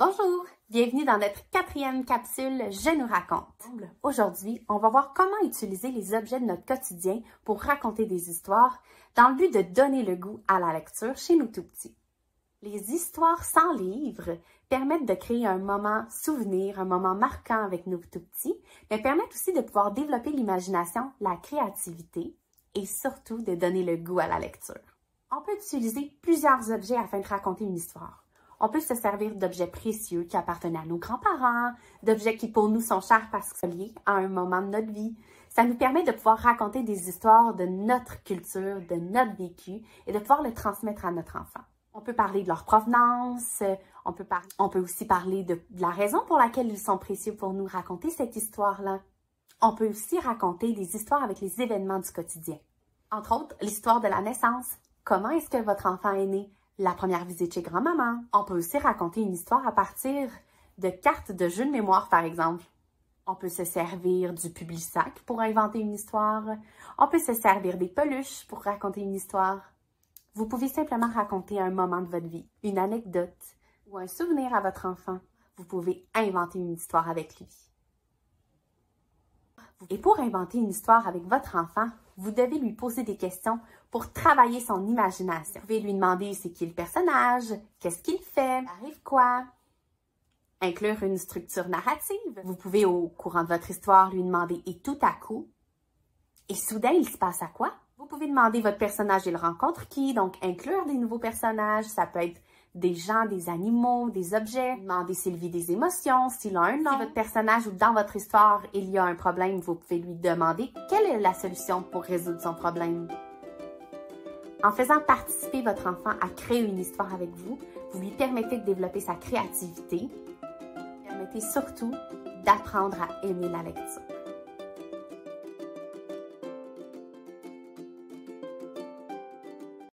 Bonjour, bienvenue dans notre 4e capsule Je nous raconte. Aujourd'hui, on va voir comment utiliser les objets de notre quotidien pour raconter des histoires dans le but de donner le goût à la lecture chez nous tout petits. Les histoires sans livre permettent de créer un moment souvenir, un moment marquant avec nos tout petits, mais permettent aussi de pouvoir développer l'imagination, la créativité et surtout de donner le goût à la lecture. On peut utiliser plusieurs objets afin de raconter une histoire. On peut se servir d'objets précieux qui appartenaient à nos grands-parents, d'objets qui pour nous sont chers parce qu'ils sont liés à un moment de notre vie. Ça nous permet de pouvoir raconter des histoires de notre culture, de notre vécu et de pouvoir le transmettre à notre enfant. On peut parler de leur provenance, on peut aussi parler de la raison pour laquelle ils sont précieux pour nous raconter cette histoire-là. On peut aussi raconter des histoires avec les événements du quotidien. Entre autres, l'histoire de la naissance. Comment est-ce que votre enfant est né? La première visite chez grand-maman. On peut aussi raconter une histoire à partir de cartes de jeux de mémoire, par exemple. On peut se servir du Publisac pour inventer une histoire. On peut se servir des peluches pour raconter une histoire. Vous pouvez simplement raconter un moment de votre vie, une anecdote ou un souvenir à votre enfant. Vous pouvez inventer une histoire avec lui. Et pour inventer une histoire avec votre enfant, vous devez lui poser des questions pour travailler son imagination. Vous pouvez lui demander c'est qui le personnage, qu'est-ce qu'il fait, arrive quoi, inclure une structure narrative. Vous pouvez au courant de votre histoire lui demander et tout à coup, et soudain il se passe à quoi? Vous pouvez demander votre personnage il rencontre qui, donc inclure des nouveaux personnages, ça peut être des gens, des animaux, des objets. Demandez s'il vit des émotions, s'il a un nom. Si votre personnage ou dans votre histoire, il y a un problème, vous pouvez lui demander quelle est la solution pour résoudre son problème. En faisant participer votre enfant à créer une histoire avec vous, vous lui permettez de développer sa créativité. Vous permettez surtout d'apprendre à aimer la lecture.